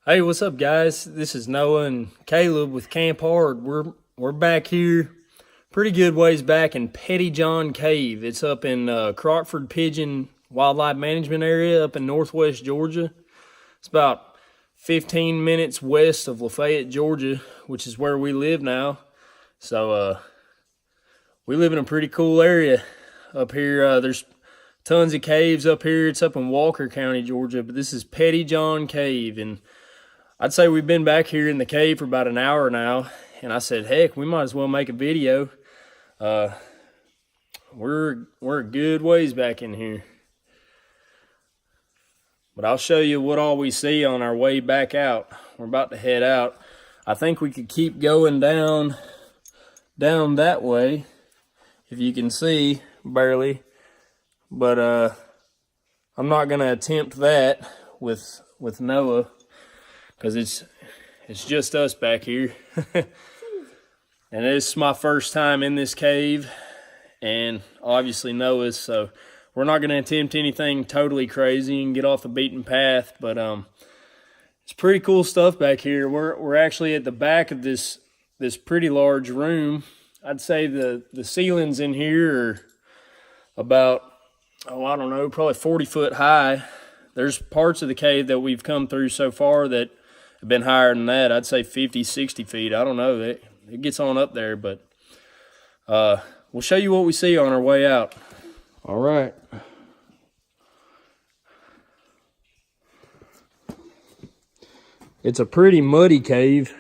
Hey, what's up, guys? This is Noah and Caleb with Camp Hard. We're back here, pretty good ways back in Pettyjohn Cave. It's up in Crockford Pigeon Wildlife Management Area up in northwest Georgia. It's about 15 minutes west of Lafayette, Georgia, which is where we live now. So we live in a pretty cool area up here. There's tons of caves up here. It's up in Walker County, Georgia, but this is Pettyjohn Cave, and I'd say we've been back here in the cave for about an hour now, and I said, heck, we might as well make a video. We're a good ways back in here. But I'll show you what all we see on our way back out. We're about to head out. I think we could keep going down that way, if you can see, barely. But I'm not going to attempt that with Noah, because it's just us back here. And it's my first time in this cave, and obviously Noah's, so we're not going to attempt anything totally crazy and get off the beaten path, but it's pretty cool stuff back here. We're actually at the back of this pretty large room. I'd say the ceilings in here are about, I don't know, probably 40 foot high. There's parts of the cave that we've come through so far that have been higher than that. I'd say 50, 60 feet. I don't know. It gets on up there, but we'll show you what we see on our way out. All right. It's a pretty muddy cave.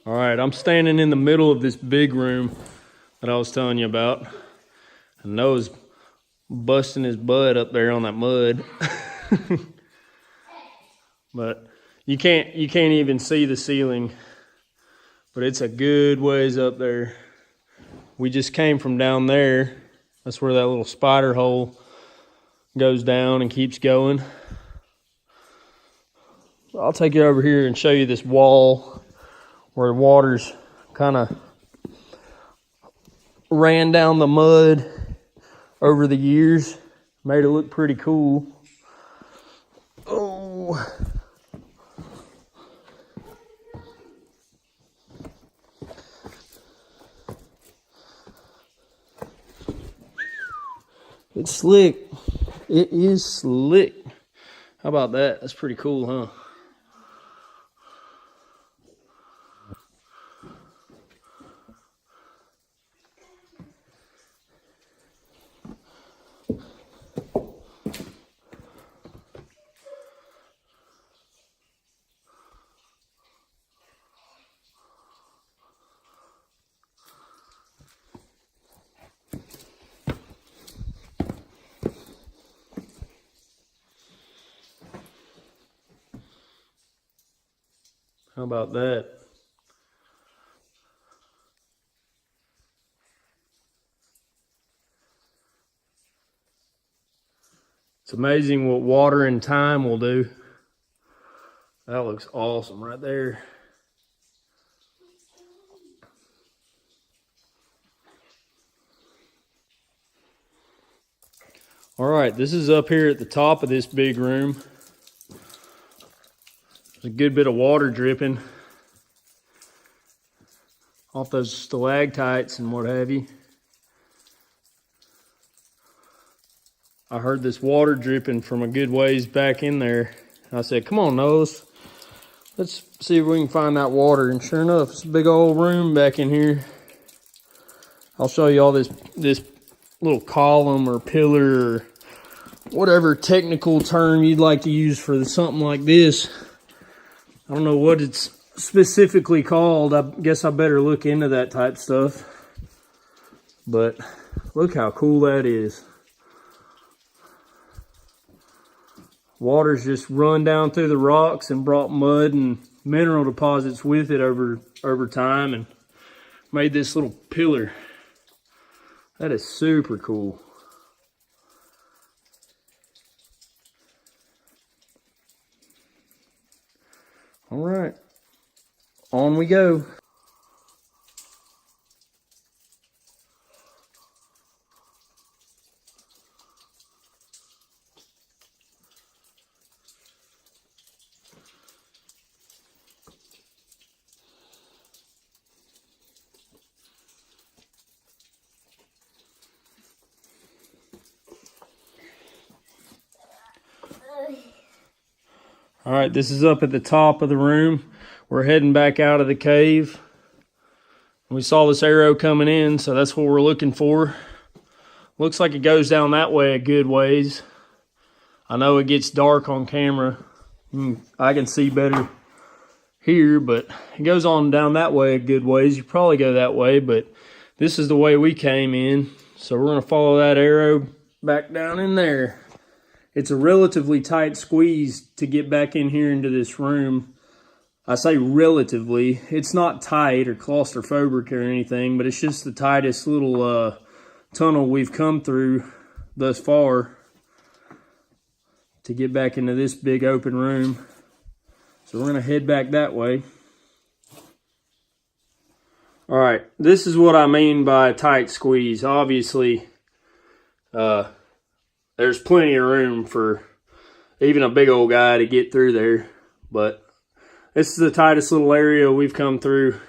All right, I'm standing in the middle of this big room that I was telling you about. And Noah's busting his butt up there on that mud. But you can't even see the ceiling. But it's a good ways up there. We just came from down there. That's where that little spider hole goes down and keeps going. So I'll take you over here and show you this wall where the water's kind of ran down the mud over the years. Made it look pretty cool. Oh. It's slick. It is slick. How about that? That's pretty cool, huh? How about that? It's amazing what water and time will do. That looks awesome right there. All right, this is up here at the top of this big room. There's a good bit of water dripping off those stalactites and what have you. I heard this water dripping from a good ways back in there. I said, come on, Noah, let's see if we can find that water. And sure enough, it's a big old room back in here. I'll show you all this little column or pillar or whatever technical term you'd like to use for something like this. I don't know what it's specifically called. I guess I better look into that type stuff. But look how cool that is. Water's just run down through the rocks and brought mud and mineral deposits with it over time and made this little pillar. That is super cool. All right, on we go. All right, this is up at the top of the room. We're heading back out of the cave. We saw this arrow coming in, so that's what we're looking for. Looks like it goes down that way a good ways. I know it gets dark on camera. I can see better here, but it goes on down that way a good ways. You probably go that way, but this is the way we came in. So we're gonna follow that arrow back down in there. It's a relatively tight squeeze to get back in here into this room. I say relatively. It's not tight or claustrophobic or anything, but it's just the tightest little tunnel we've come through thus far to get back into this big open room. So we're gonna head back that way. All right, this is what I mean by a tight squeeze. Obviously, there's plenty of room for even a big old guy to get through there, but this is the tightest little area we've come through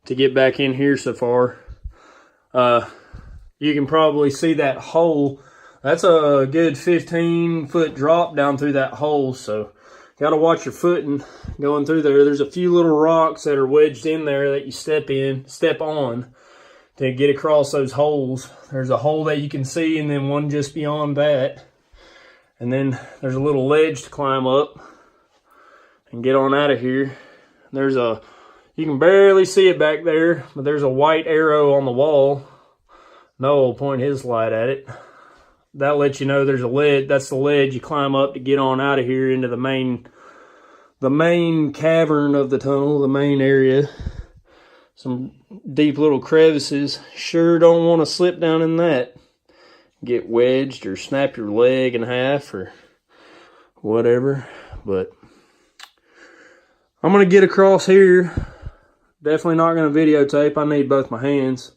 to get back in here so far. You can probably see that hole. That's a good 15-foot drop down through that hole, so gotta watch your footing going through there. There's a few little rocks that are wedged in there that you step on to get across those holes. There's a hole that you can see and then one just beyond that. And then there's a little ledge to climb up and get on out of here. You can barely see it back there, but there's a white arrow on the wall. Noah will point his light at it. That lets you know there's a ledge. That's the ledge you climb up to get on out of here into the main cavern of the tunnel, the main area. Some deep little crevices. Sure don't want to slip down in that. Get wedged or snap your leg in half or whatever. But I'm going to get across here. Definitely not going to videotape. I need both my hands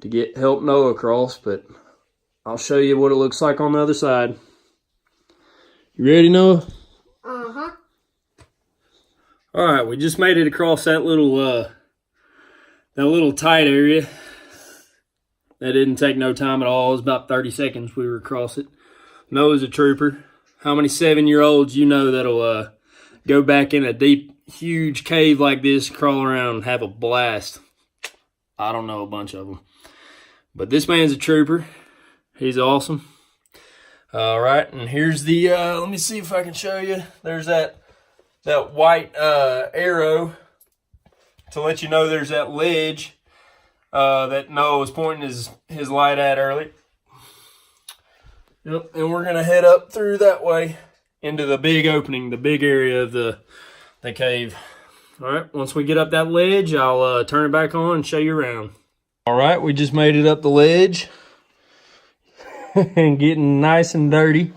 to help Noah across, but I'll show you what it looks like on the other side. You ready, Noah? Uh-huh. All right, we just made it across that little tight area. That didn't take no time at all. It was about 30 seconds we were across it. Noah's a trooper. How many 7-year-olds you know that'll go back in a deep, huge cave like this, crawl around and have a blast? I don't know a bunch of them. But this man's a trooper. He's awesome. All right, and here's the, let me see if I can show you. There's that white arrow to let you know there's that ledge that Noah was pointing his light at earlier. Yep, and we're going to head up through that way into the big opening, the big area of the cave. All right, once we get up that ledge, I'll turn it back on and show you around. All right, we just made it up the ledge. And getting nice and dirty.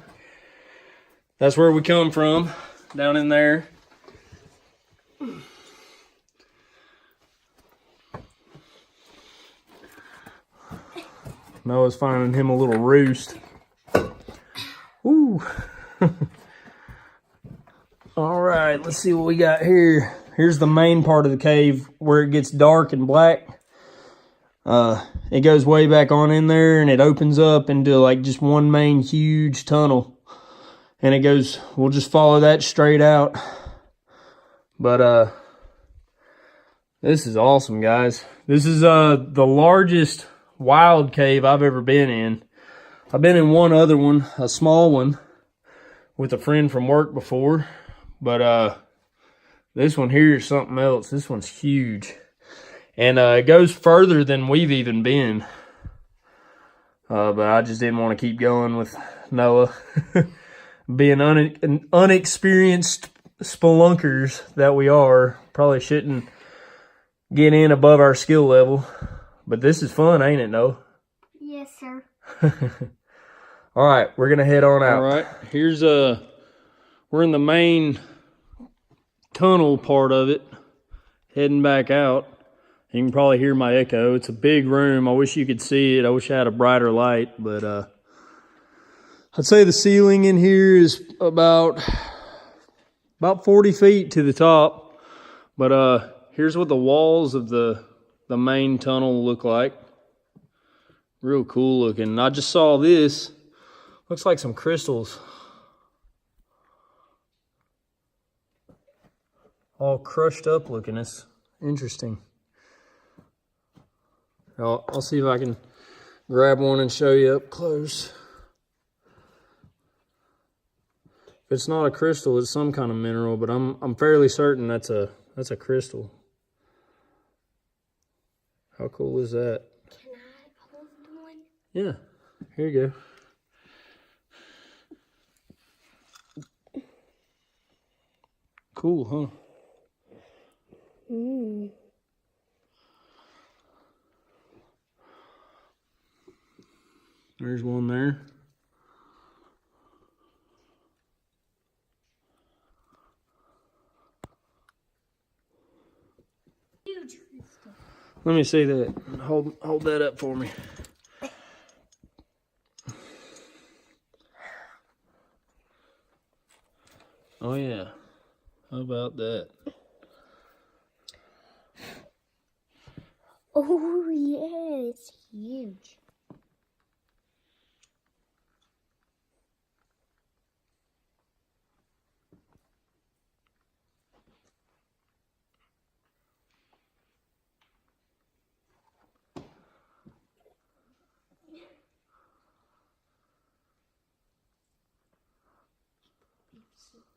That's where we come from, down in there. Noah's finding him a little roost. Ooh. All right, let's see what we got here. Here's the main part of the cave where it gets dark and black. It goes way back on in there and it opens up into like just one main huge tunnel. And it goes, we'll just follow that straight out. But this is awesome, guys. This is the largest wild cave I've ever been in. I've been in one other one, a small one, with a friend from work before. But this one here is something else. This one's huge. And it goes further than we've even been. But I just didn't want to keep going with Noah. Being unexperienced spelunkers that we are, probably shouldn't get in above our skill level. But this is fun, ain't it, Noah? Yes, sir. All right, we're going to head on out. All right, here's we're in the main tunnel part of it, heading back out. You can probably hear my echo. It's a big room. I wish you could see it. I wish I had a brighter light, but I'd say the ceiling in here is about 40 feet to the top. But here's what the walls of the main tunnel look like. Real cool looking. I just saw this. Looks like some crystals. All crushed up looking. It's interesting. I'll see if I can grab one and show you up close. If it's not a crystal, it's some kind of mineral, but I'm fairly certain that's a crystal. How cool is that? Can I hold one? Yeah. Here you go. Cool, huh? Mm. There's one there. Huge crystal. Let me see that. Hold that up for me. Oh yeah. How about that? Oh yeah, it's huge.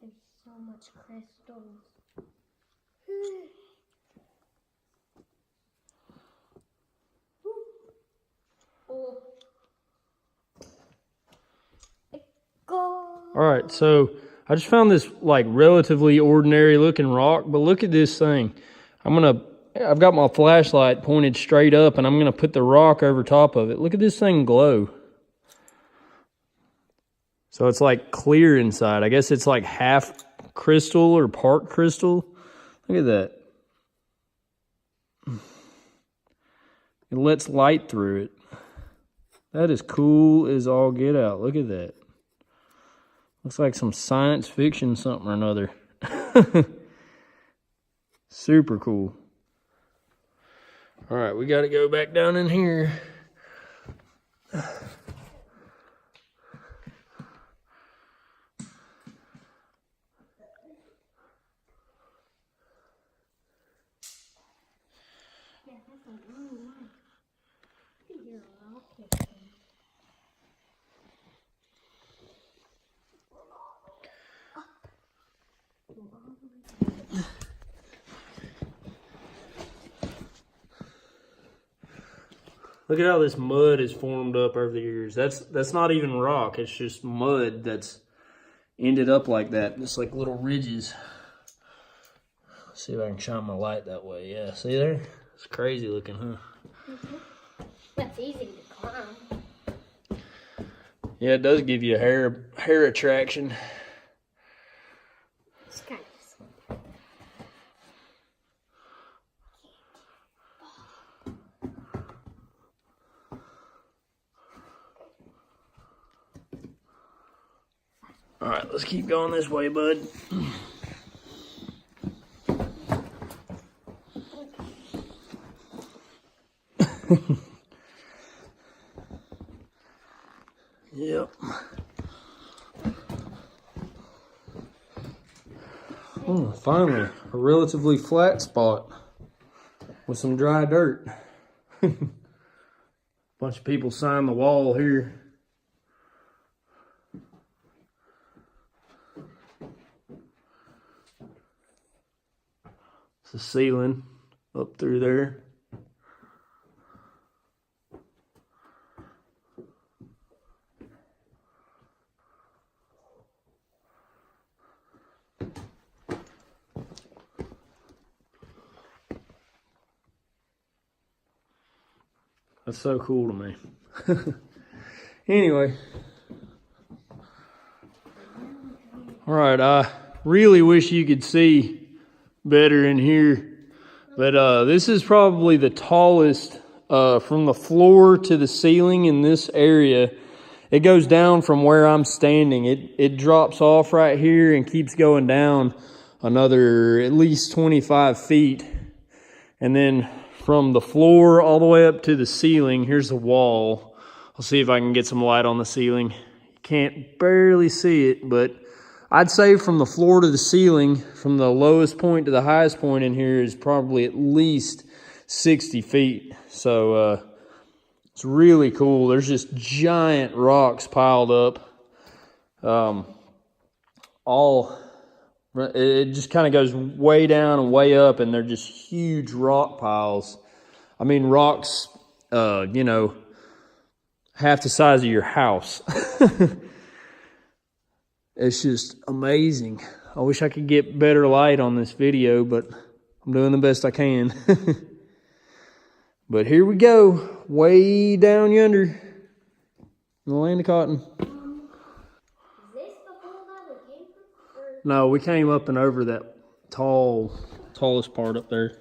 There's so much crystals. Oh. Go. All right, so I just found this like relatively ordinary looking rock, but look at this thing. I've got my flashlight pointed straight up and I'm gonna put the rock over top of it. Look at this thing glow. So it's like clear inside. I guess it's like half crystal or part crystal. Look at that. It lets light through it. That is cool as all get out. Look at that. Looks like some science fiction something or another. Super cool. All right, we got to go back down in here. Look at how this mud is formed up over the years. That's not even rock. It's just mud that's ended up like that. Just like little ridges. Let's see if I can shine my light that way. Yeah, see there? It's crazy looking, huh? Mm-hmm. That's easy to climb. Yeah, it does give you a hair attraction. It's kind of slow. All right, let's keep going this way, bud. Yep. Oh, finally, a relatively flat spot with some dry dirt. Bunch of people signed the wall here. It's the ceiling up through there. That's so cool to me. Anyway. All right, I really wish you could see better in here. But this is probably the tallest from the floor to the ceiling in this area. It goes down from where I'm standing. It drops off right here and keeps going down another at least 25 feet. And then from the floor all the way up to the ceiling, here's the wall. I'll see if I can get some light on the ceiling. You can't barely see it, but I'd say from the floor to the ceiling, from the lowest point to the highest point in here is probably at least 60 feet. So it's really cool. There's just giant rocks piled up. It just kind of goes way down and way up, and they're just huge rock piles. I mean, rocks, you know, half the size of your house. It's just amazing. I wish I could get better light on this video, but I'm doing the best I can. But here we go, way down yonder in the land of cotton. Is this the hole that we came from? Or... No, we came up and over that tallest part up there.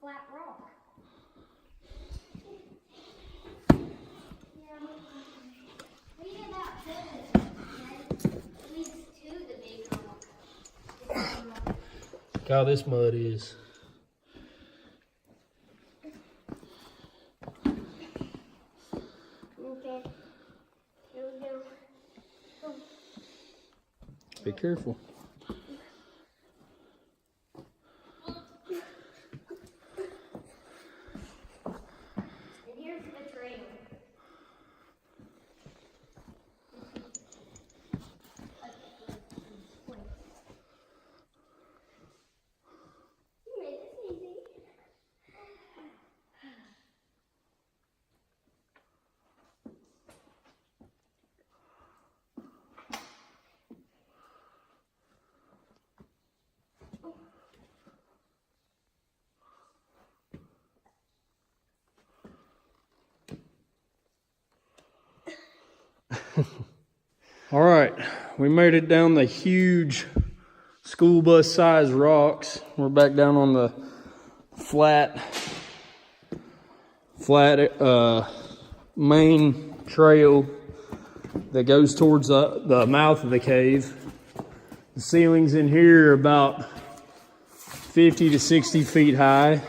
Flat rock. Yeah, we did not put at least to the big rock. Look how this mud is. Okay. Here we go. Oh. Be careful. All right, we made it down the huge school bus size rocks. We're back down on the flat main trail that goes towards the mouth of the cave. The ceilings in here are about 50 to 60 feet high.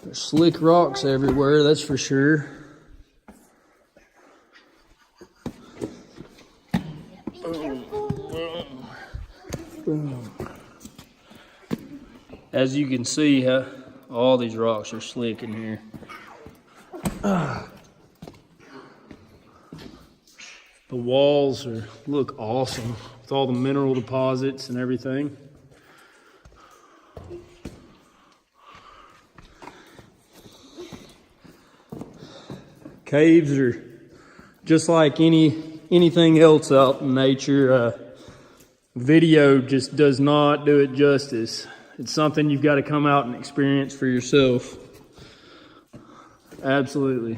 There's slick rocks everywhere, that's for sure. As you can see, all these rocks are slick in here. The walls look awesome with all the mineral deposits and everything. Caves are just like anything else out in nature. Video just does not do it justice. It's something you've got to come out and experience for yourself. Absolutely.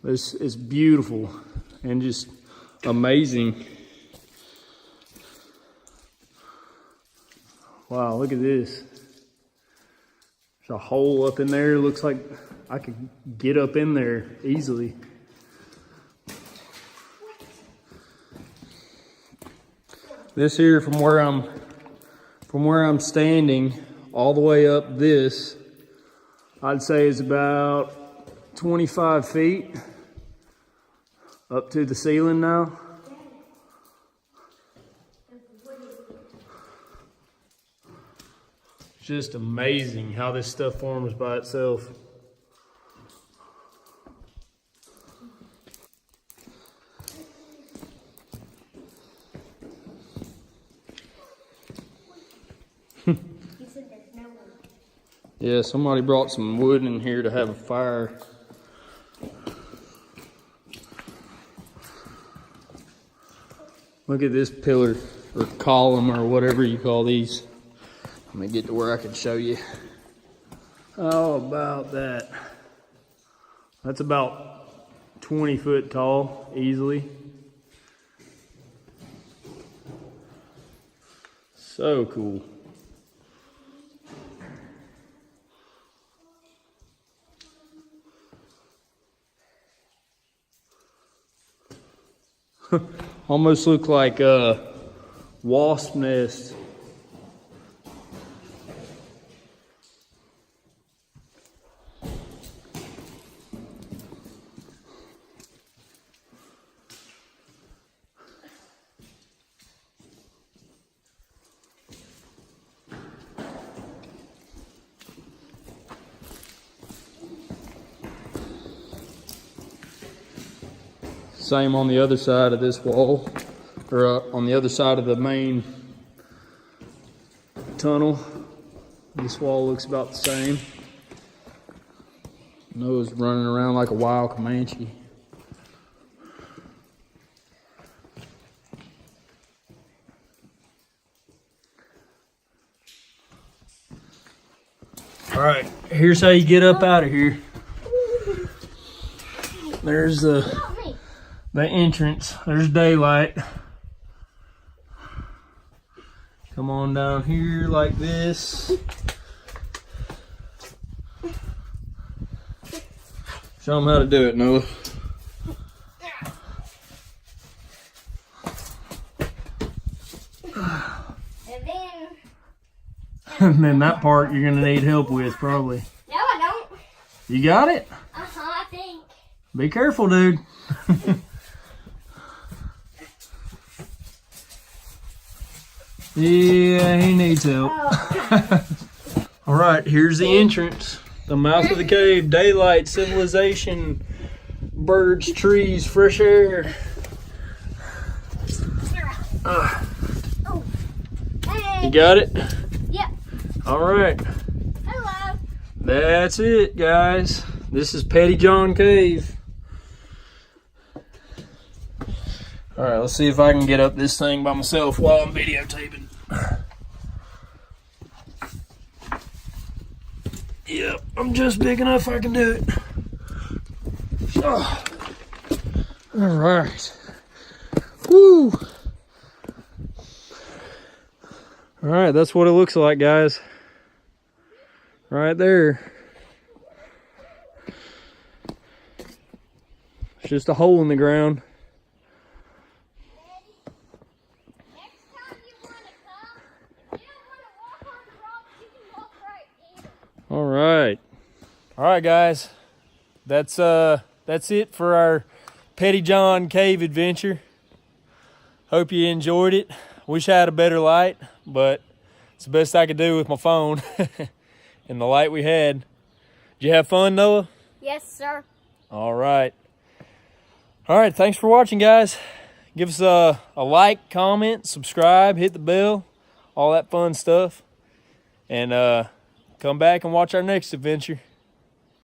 It's beautiful and just amazing. Wow, look at this. There's a hole up in there. Looks like I could get up in there easily. This here from where I'm standing all the way up this, I'd say is about 25 feet up to the ceiling now. It's just amazing how this stuff forms by itself. Yeah, somebody brought some wood in here to have a fire. Look at this pillar or column or whatever you call these. Let me get to where I can show you. How about that? That's about 20 foot tall, easily. So cool. Almost look like a wasp nest. Same on the other side of this wall, or on the other side of the main tunnel. This wall looks about the same. Noah's running around like a wild Comanche. All right, here's how you get up out of here. There's the entrance. There's daylight. Come on down here like this. Show them how to do it, Noah. And then that part you're gonna need help with, probably. No, I don't. You got it? I think. Be careful, dude. Yeah, he needs help. Oh. All right, here's the entrance. The mouth of the cave. Daylight, civilization, birds, trees, fresh air. Oh. Hey. You got it? Yep. All right. Hello. That's it, guys. This is Pettyjohn Cave. All right, let's see if I can get up this thing by myself while I'm videotaping. Yep, I'm just big enough I can do it. Oh. All right. Woo. All right, that's what it looks like, guys. Right there. It's just a hole in the ground. All right, guys. That's it for our Pettyjohn Cave adventure. Hope you enjoyed it. Wish I had a better light, but it's the best I could do with my phone and the light we had. Did you have fun, Noah? Yes, sir. All right. All right, thanks for watching, guys. Give us a like, comment, subscribe, hit the bell, all that fun stuff. And come back and watch our next adventure.